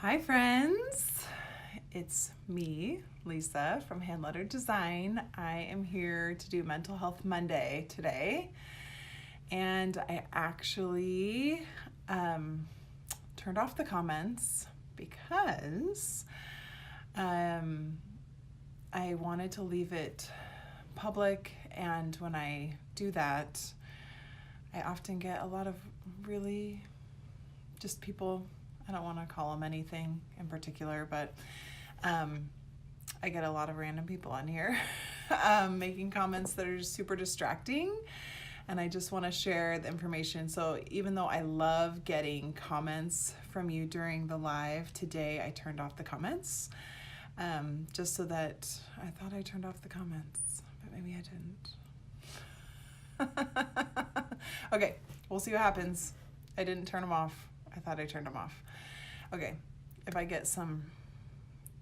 Hi friends, it's me, Lisa from Hand Lettered Design. I am here to do Mental Health Monday today, and I actually turned off the comments because I wanted to leave it public, and when I do that, I often get a lot of really just people. I don't want to call them anything in particular, but I get a lot of random people on here making comments that are just super distracting, and I just want to share the information. So even though I love getting comments from you during the live, today I turned off the comments just so that I thought I turned off the comments, but maybe I didn't. Okay, we'll see what happens. I didn't turn them off. I thought I turned them off. Okay, if I get some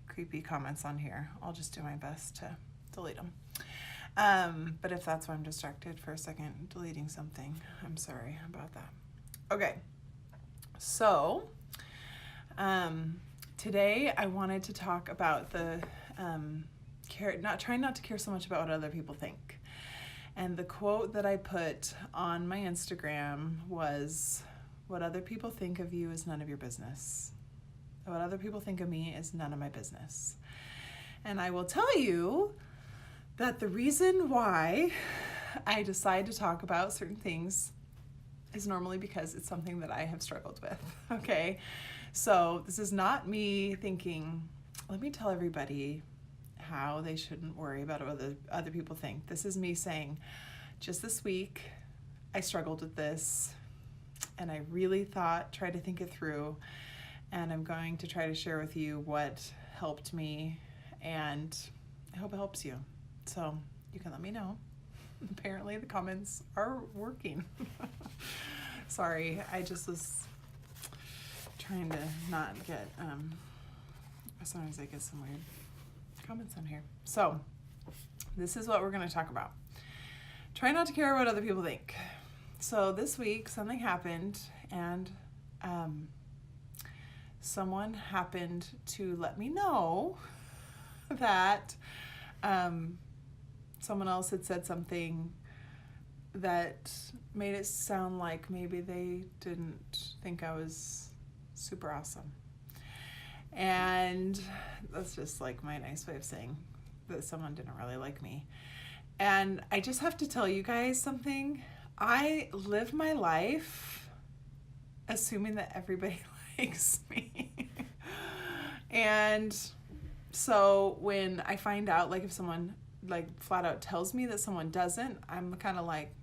creepy comments on here, I'll just do my best to delete them. But if that's why I'm distracted for a second deleting something, I'm sorry about that. Okay, so today I wanted to talk about the trying not to care so much about what other people think. And the quote that I put on my Instagram was, "What other people think of you is none of your business. What other people think of me is none of my business." And I will tell you that the reason why I decide to talk about certain things is normally because it's something that I have struggled with, okay? So this is not me thinking, let me tell everybody how they shouldn't worry about what other people think. This is me saying, just this week, I struggled with this, and I really tried to think it through, and I'm going to try to share with you what helped me, and I hope it helps you. So you can let me know. Apparently the comments are working. Sorry, I just was trying to not get, sometimes I get some weird comments on here. So this is what we're going to talk about. Try not to care what other people think. So this week something happened, and someone happened to let me know that someone else had said something that made it sound like maybe they didn't think I was super awesome. And that's just like my nice way of saying that someone didn't really like me. And I just have to tell you guys something. I live my life assuming that everybody likes me. And so when I find out, like if someone like flat out tells me that someone doesn't, I'm kind of like,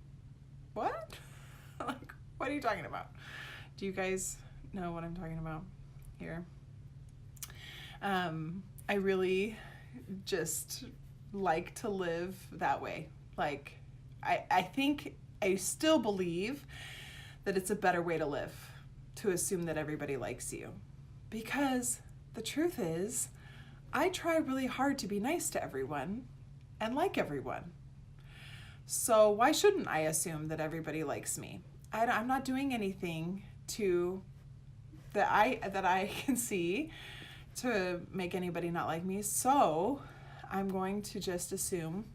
what? Like, what are you talking about? Do you guys know what I'm talking about here? I really just like to live that way. Like, I think I still believe that it's a better way to live, to assume that everybody likes you. Because the truth is, I try really hard to be nice to everyone and like everyone. So why shouldn't I assume that everybody likes me? I'm not doing anything that I can see to make anybody not like me. So I'm going to just assume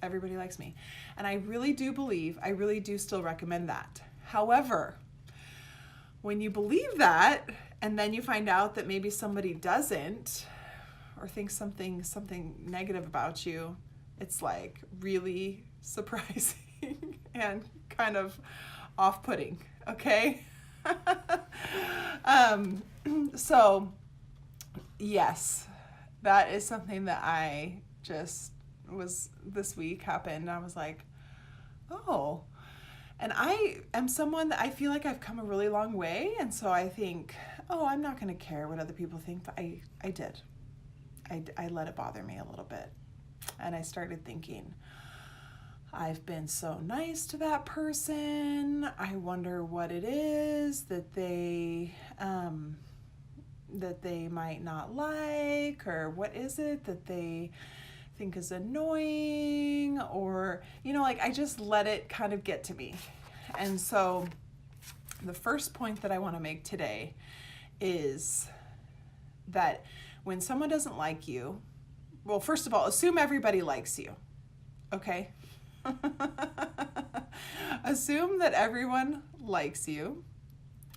everybody likes me. And I really do still recommend that. However, when you believe that and then you find out that maybe somebody doesn't, or thinks something negative about you, it's like really surprising and kind of off-putting, okay? So yes, that is something that I just this week happened. I was like, oh. And I am someone that I feel like I've come a really long way, and so I think, oh, I'm not going to care what other people think, but I did. I let it bother me a little bit. And I started thinking, I've been so nice to that person. I wonder what it is that they might not like, or what is it that they think is annoying, or, like I just let it kind of get to me. And so the first point that I want to make today is that when someone doesn't like you, well, first of all, assume everybody likes you, okay? Assume that everyone likes you.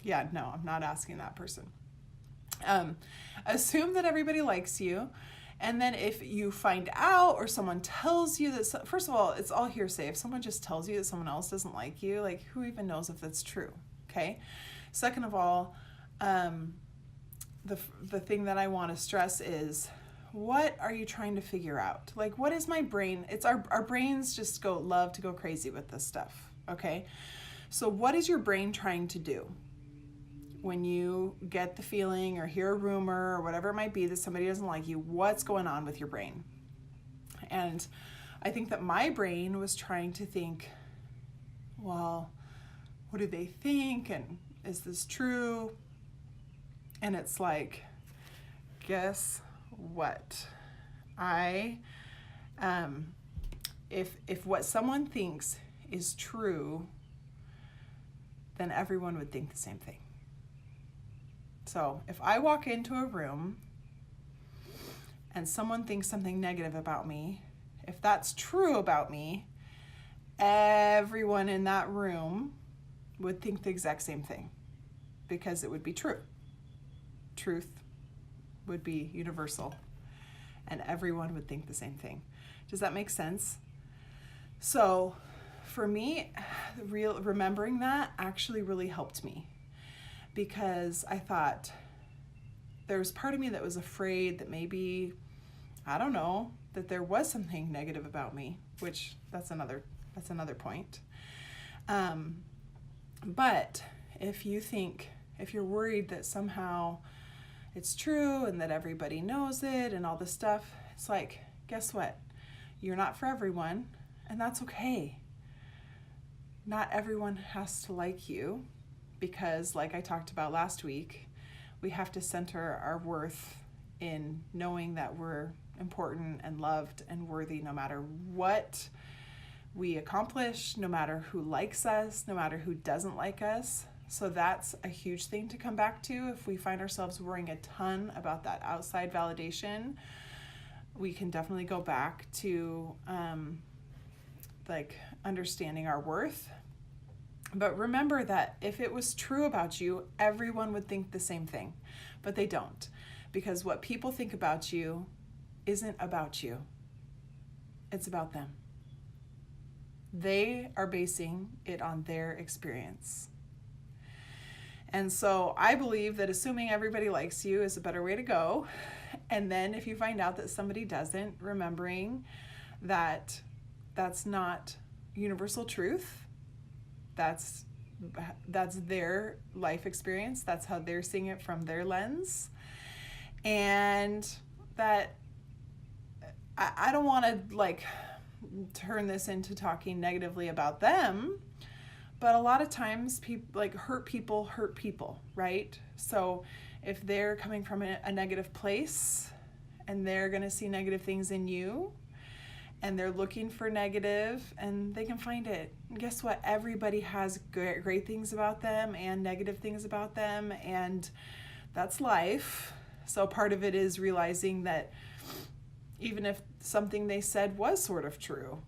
Yeah, no, I'm not asking that person. Assume that everybody likes you. And then if you find out or someone tells you that, first of all, it's all hearsay. If someone just tells you that someone else doesn't like you, like who even knows if that's true, okay? Second of all, the thing that I want to stress is, what are you trying to figure out? Like, what is my brain? It's our brains just love to go crazy with this stuff, okay? So what is your brain trying to do? When you get the feeling or hear a rumor or whatever it might be that somebody doesn't like you, what's going on with your brain? And I think that my brain was trying to think, well, what do they think? And is this true? And it's like, guess what? If what someone thinks is true, then everyone would think the same thing. So if I walk into a room and someone thinks something negative about me, if that's true about me, everyone in that room would think the exact same thing because it would be true. Truth would be universal and everyone would think the same thing. Does that make sense? So for me, remembering that actually really helped me. Because I thought there was part of me that was afraid that maybe, I don't know, that there was something negative about me, which that's another point. But if you're worried that somehow it's true and that everybody knows it and all this stuff, it's like, guess what? You're not for everyone, and that's okay. Not everyone has to like you. Because like I talked about last week, we have to center our worth in knowing that we're important and loved and worthy no matter what we accomplish, no matter who likes us, no matter who doesn't like us. So that's a huge thing to come back to. If we find ourselves worrying a ton about that outside validation, we can definitely go back to like understanding our worth. But remember that if it was true about you, everyone would think the same thing. But they don't. Because what people think about you isn't about you. It's about them. They are basing it on their experience. And so I believe that assuming everybody likes you is a better way to go. And then if you find out that somebody doesn't, remembering that that's not universal truth. That's their life experience. That's how they're seeing it from their lens. And that I don't want to like turn this into talking negatively about them, but a lot of times people like hurt people, right? So if they're coming from a negative place and they're going to see negative things in you, and they're looking for negative, and they can find it. And guess what? Everybody has great things about them and negative things about them, and that's life. So part of it is realizing that even if something they said was sort of true,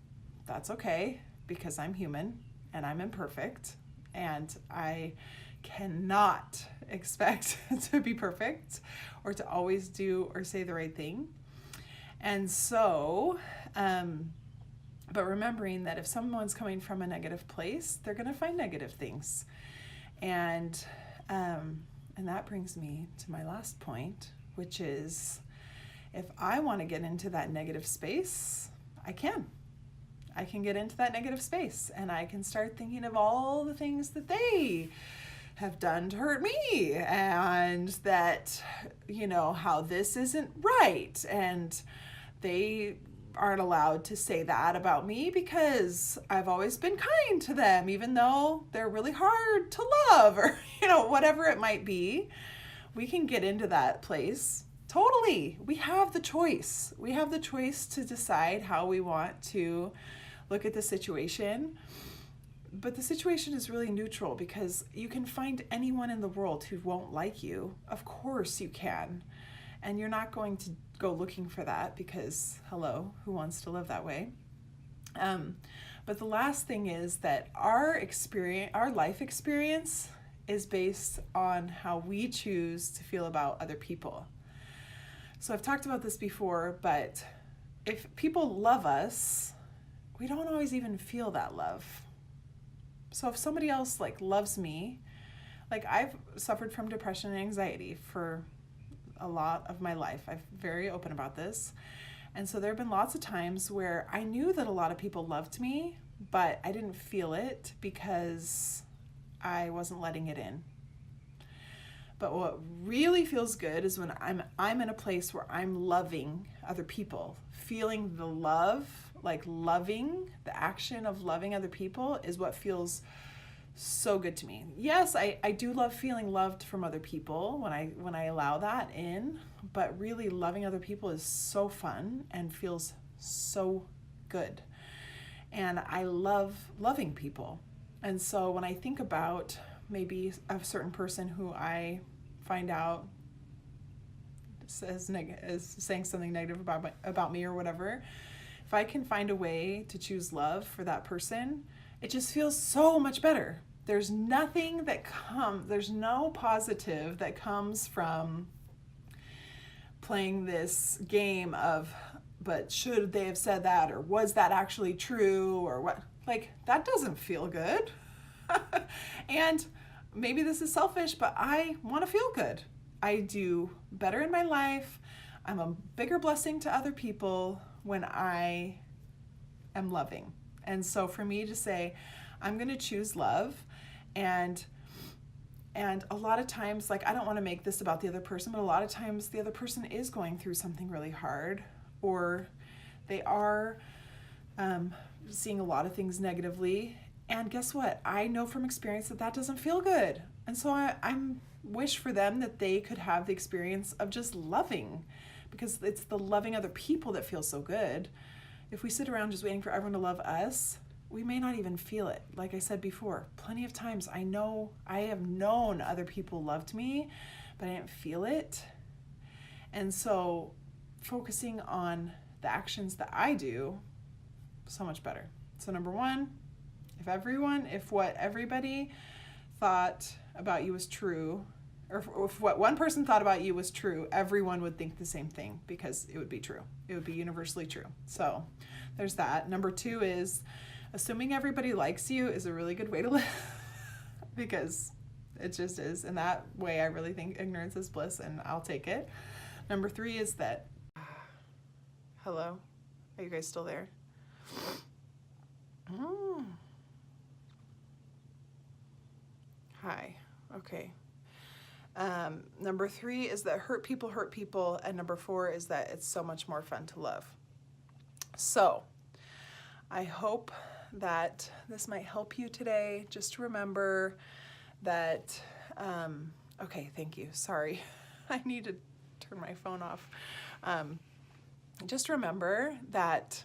that's okay, because I'm human and I'm imperfect, and I cannot expect to be perfect or to always do or say the right thing. And so, but remembering that if someone's coming from a negative place, they're going to find negative things. And that brings me to my last point, which is if I want to get into that negative space, I can get into that negative space, and I can start thinking of all the things that they have done to hurt me, and that, how this isn't right, and they aren't allowed to say that about me because I've always been kind to them, even though they're really hard to love, or, whatever it might be. We can get into that place. Totally. We have the choice. We have the choice to decide how we want to look at the situation. But the situation is really neutral because you can find anyone in the world who won't like you. Of course you can. And you're not going to go looking for that because, hello, who wants to live that way? But the last thing is that our life experience is based on how we choose to feel about other people. So I've talked about this before, but if people love us, we don't always even feel that love. So if somebody else like loves me, like I've suffered from depression and anxiety for a lot of my life. I'm very open about this. And so there have been lots of times where I knew that a lot of people loved me, but I didn't feel it because I wasn't letting it in. But what really feels good is when I'm in a place where I'm loving other people, feeling the love, like loving, the action of loving other people is what feels so good to me. Yes, I do love feeling loved from other people when I allow that in, but really loving other people is so fun and feels so good. And I love loving people. And so when I think about maybe a certain person who I find out is saying something negative about me or whatever, if I can find a way to choose love for that person, it just feels so much better. There's nothing there's no positive that comes from playing this game of, but should they have said that, or was that actually true, or what? Like, that doesn't feel good. And maybe this is selfish, but I want to feel good. I do better in my life. I'm a bigger blessing to other people when I am loving. And so for me to say, I'm going to choose love, and a lot of times, like, I don't want to make this about the other person, but a lot of times the other person is going through something really hard, or they are seeing a lot of things negatively. And guess what? I know from experience that doesn't feel good. And so I'm wish for them that they could have the experience of just loving, because it's the loving other people that feels so good. If we sit around just waiting for everyone to love us, we may not even feel it. Like I said before, plenty of times I have known other people loved me, but I didn't feel it. And so focusing on the actions that I do, so much better. So number one, if what everybody thought about you was true, or if what one person thought about you was true, everyone would think the same thing, because it would be true. It would be universally true. So there's that. Number two is assuming everybody likes you is a really good way to live because it just is. And that way I really think ignorance is bliss, and I'll take it. Number three is that, hello? Are you guys still there? Oh. Hi. Okay. Number three is that hurt people, and number four is that it's so much more fun to love. So I hope that this might help you today. Just remember that, okay, thank you. Sorry, I need to turn my phone off. Just remember that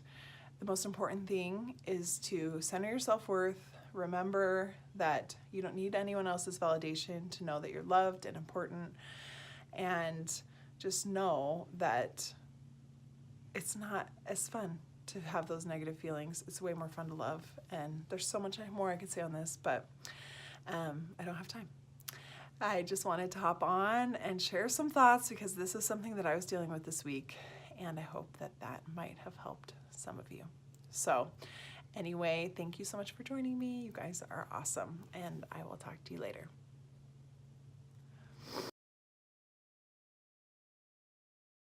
the most important thing is to center your self-worth. Remember that you don't need anyone else's validation to know that you're loved and important. And just know that it's not as fun to have those negative feelings. It's way more fun to love. And there's so much more I could say on this, but I don't have time. I just wanted to hop on and share some thoughts, because this is something that I was dealing with this week, and I hope that that might have helped some of you. So anyway, thank you so much for joining me. You guys are awesome, and I will talk to you later.